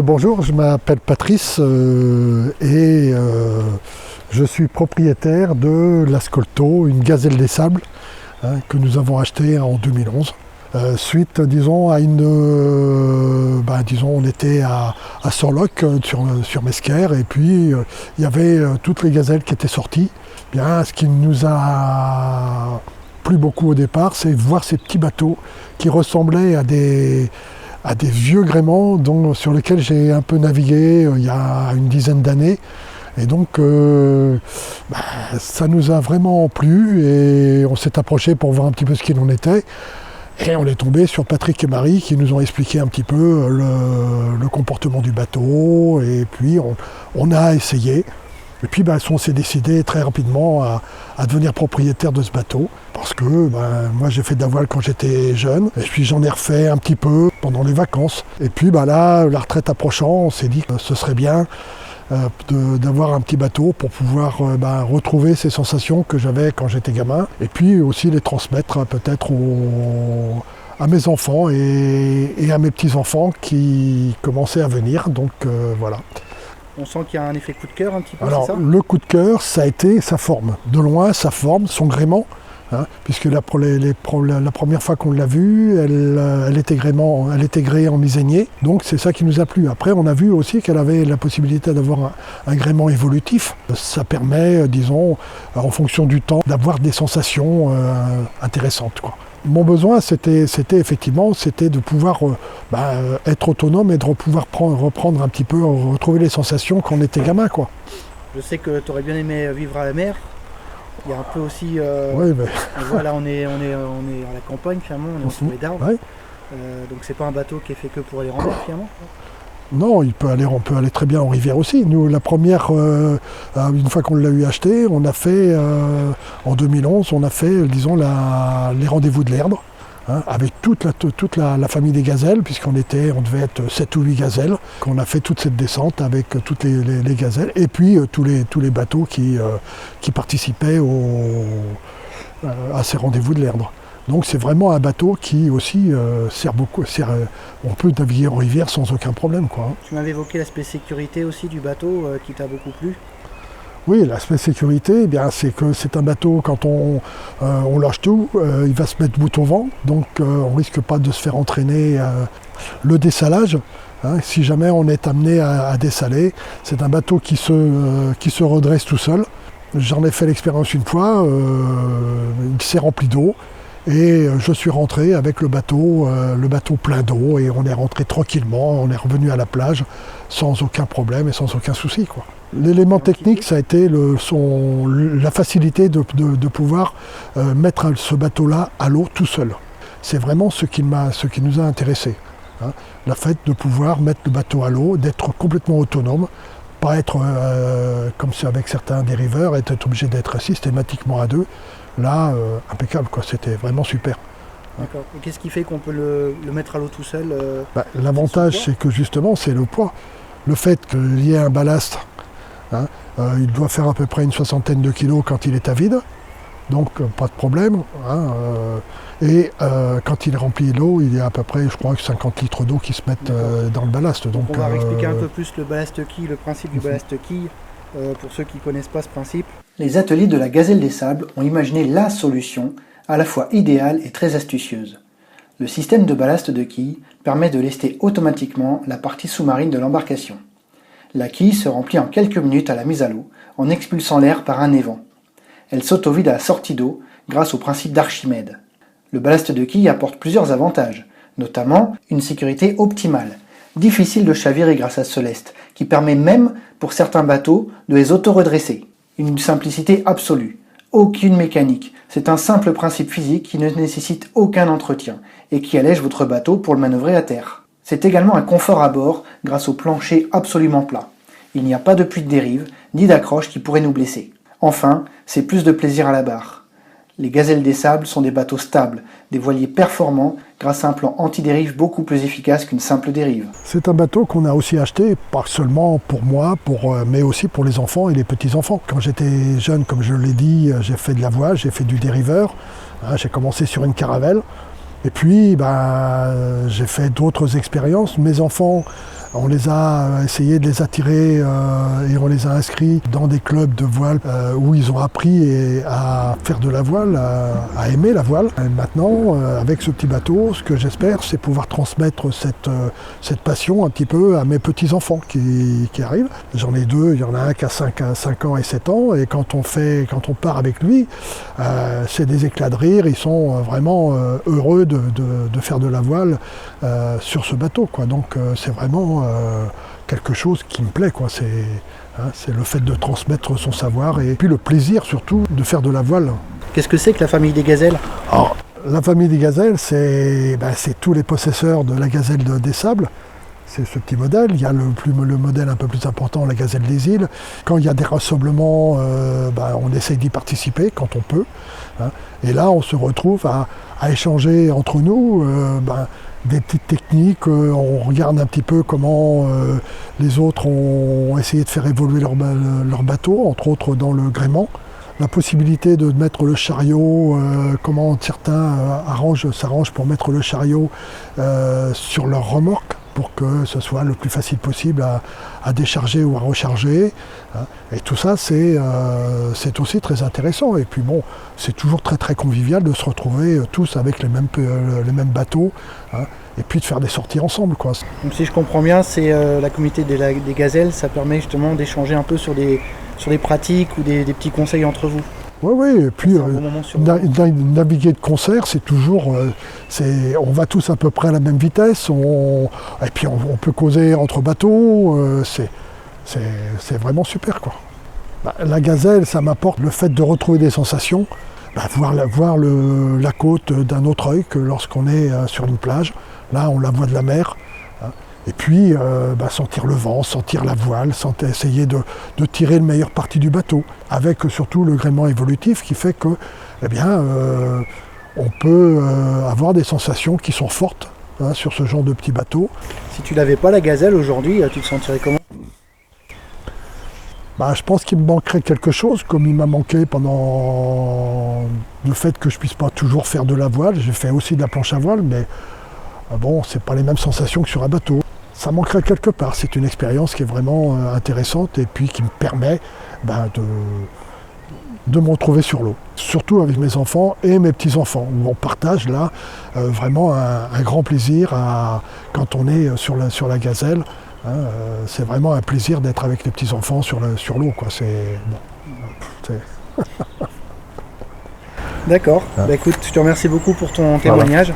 Bonjour, je m'appelle Patrice je suis propriétaire de l'Ascolto, une gazelle des sables que nous avons achetée en 2011. Suite, disons, à on était à Sorloc sur Mesquer et puis il y avait toutes les gazelles qui étaient sorties. Bien, ce qui nous a plu beaucoup au départ, c'est voir ces petits bateaux qui ressemblaient à des vieux gréements sur lesquels j'ai un peu navigué il y a une dizaine d'années. Et donc ça nous a vraiment plu et on s'est approché pour voir un petit peu ce qu'il en était. Et on est tombé sur Patrick et Marie qui nous ont expliqué un petit peu le comportement du bateau. Et puis on a essayé. Et puis on s'est décidé très rapidement à devenir propriétaire de ce bateau. Parce que moi j'ai fait de la voile quand j'étais jeune. Et puis j'en ai refait un petit peu pendant les vacances. Et puis là, la retraite approchant, on s'est dit que ce serait bien d'avoir un petit bateau pour pouvoir retrouver ces sensations que j'avais quand j'étais gamin. Et puis aussi les transmettre peut-être à mes enfants et à mes petits-enfants qui commençaient à venir. Donc voilà. On sent qu'il y a un effet coup de cœur un petit peu, Alors, c'est ça ? le coup de cœur, ça a été sa forme. De loin, sa forme, son gréement. Puisque la première fois qu'on l'a vue, elle était gréée en misénier. Donc c'est ça qui nous a plu. Après, on a vu aussi qu'elle avait la possibilité d'avoir un gréement évolutif. Ça permet, disons, en fonction du temps, d'avoir des sensations intéressantes, quoi. Mon besoin, c'était effectivement de pouvoir être autonome et de pouvoir reprendre un petit peu, retrouver les sensations quand on était gamin, quoi. Je sais que tu aurais bien aimé vivre à la mer. Il y a un peu aussi... Oui, mais... Voilà, on est à la campagne, finalement, on est entouré d'arbres. Ouais. Donc c'est pas un bateau qui est fait que pour aller en mer, finalement. Non, on peut aller très bien en rivière aussi. Nous, la première, une fois qu'on l'a eu acheté, on a fait, en 2011, on a fait, disons, les rendez-vous de l'Erdre, avec toute la famille des gazelles, on devait être 7 ou 8 gazelles, qu'on a fait toute cette descente avec toutes les gazelles, et puis tous les bateaux qui participaient à ces rendez-vous de l'Erdre. Donc c'est vraiment un bateau qui aussi sert beaucoup. On peut naviguer en rivière sans aucun problème, quoi. Tu m'avais évoqué l'aspect sécurité aussi du bateau qui t'a beaucoup plu. Oui, l'aspect sécurité, c'est que c'est un bateau, quand on lâche tout, il va se mettre bout au vent, donc on risque pas de se faire entraîner. Le dessalage, si jamais on est amené à dessaler, c'est un bateau qui se redresse tout seul. J'en ai fait l'expérience une fois, il s'est rempli d'eau. Et je suis rentré avec le bateau plein d'eau et on est rentré tranquillement, on est revenu à la plage sans aucun problème et sans aucun souci, quoi. L'élément technique, ça a été la facilité de pouvoir mettre ce bateau-là à l'eau tout seul. C'est vraiment ce qui nous a intéressés. Le fait de pouvoir mettre le bateau à l'eau, d'être complètement autonome, pas être comme c'est avec certains dériveurs, être obligé d'être systématiquement à deux. Là, impeccable, quoi. C'était vraiment super. D'accord. Et qu'est-ce qui fait qu'on peut le mettre à l'eau tout seul L'avantage, c'est que justement, c'est le poids. Le fait qu'il y ait un ballast, il doit faire à peu près une 60aine de kilos quand il est à vide, donc pas de problème. Et quand il est rempli d'eau, il y a à peu près, je crois, 50 litres d'eau qui se mettent dans le ballast. Donc, on va expliquer un peu plus le ballast quille, le principe du ballast quille, pour ceux qui ne connaissent pas ce principe. Les ateliers de la Gazelle des Sables ont imaginé la solution, à la fois idéale et très astucieuse. Le système de ballast de quille permet de lester automatiquement la partie sous-marine de l'embarcation. La quille se remplit en quelques minutes à la mise à l'eau, en expulsant l'air par un évent. Elle s'auto-vide à la sortie d'eau grâce au principe d'Archimède. Le ballast de quille apporte plusieurs avantages, notamment une sécurité optimale. Difficile de chavirer grâce à ce lest, qui permet même, pour certains bateaux, de les auto-redresser. Une simplicité absolue. Aucune mécanique. C'est un simple principe physique qui ne nécessite aucun entretien et qui allège votre bateau pour le manœuvrer à terre. C'est également un confort à bord grâce au plancher absolument plat. Il n'y a pas de puits de dérive, ni d'accroche qui pourrait nous blesser. Enfin, c'est plus de plaisir à la barre. Les Gazelles des Sables sont des bateaux stables, des voiliers performants grâce à un plan anti-dérive beaucoup plus efficace qu'une simple dérive. C'est un bateau qu'on a aussi acheté, pas seulement pour moi, mais aussi pour les enfants et les petits-enfants. Quand j'étais jeune, comme je l'ai dit, j'ai fait de la voile, j'ai fait du dériveur. J'ai commencé sur une caravelle. Et puis, j'ai fait d'autres expériences. Mes enfants On les a essayé de les attirer et on les a inscrits dans des clubs de voile où ils ont appris à faire de la voile, à aimer la voile. Et maintenant, avec ce petit bateau, ce que j'espère, c'est pouvoir transmettre cette passion un petit peu à mes petits-enfants qui arrivent. J'en ai deux, il y en a un qui a 5 ans et 7 ans, et quand on part avec lui, c'est des éclats de rire, ils sont vraiment heureux de faire de la voile sur ce bateau, quoi. Donc c'est vraiment quelque chose qui me plaît, quoi. C'est le fait de transmettre son savoir et puis le plaisir surtout de faire de la voile. Qu'est-ce que c'est que la famille des gazelles? Alors, la famille des gazelles, c'est tous les possesseurs de la gazelle des sables. C'est ce petit modèle. Il y a le modèle un peu plus important, la gazelle des îles. Quand il y a des rassemblements, on essaye d'y participer quand on peut. Hein. Et là, on se retrouve à échanger entre nous des petites techniques. On regarde un petit peu comment les autres ont essayé de faire évoluer leur bateau, entre autres dans le gréement. La possibilité de mettre le chariot, comment certains s'arrangent pour mettre le chariot sur leur remorque, pour que ce soit le plus facile possible à décharger ou à recharger. Et tout ça, c'est aussi très intéressant. Et puis bon, c'est toujours très très convivial de se retrouver tous avec les mêmes bateaux, et puis de faire des sorties ensemble, quoi. Donc si je comprends bien, c'est la communauté des gazelles, ça permet justement d'échanger un peu sur des pratiques ou des petits conseils entre vous. Oui, et puis naviguer de concert, c'est toujours, on va tous à peu près à la même vitesse, et puis on peut causer entre bateaux, c'est vraiment super, quoi. La gazelle, ça m'apporte le fait de retrouver des sensations, voir la côte d'un autre œil que lorsqu'on est sur une plage. Là, on la voit de la mer. Et puis, sentir le vent, sentir la voile, essayer de tirer le meilleur parti du bateau, avec surtout le gréement évolutif qui fait que, on peut avoir des sensations qui sont fortes sur ce genre de petit bateau. Si tu n'avais pas la gazelle aujourd'hui, tu te sentirais comment? Je pense qu'il me manquerait quelque chose, comme il m'a manqué pendant le fait que je puisse pas toujours faire de la voile. J'ai fait aussi de la planche à voile, mais c'est pas les mêmes sensations que sur un bateau. Ça manquerait quelque part. C'est une expérience qui est vraiment intéressante et puis qui me permet de me retrouver sur l'eau. Surtout avec mes enfants et mes petits-enfants, où on partage là vraiment un grand plaisir quand on est sur la gazelle. C'est vraiment un plaisir d'être avec les petits-enfants sur l'eau, quoi. D'accord. Écoute, je te remercie beaucoup pour ton témoignage.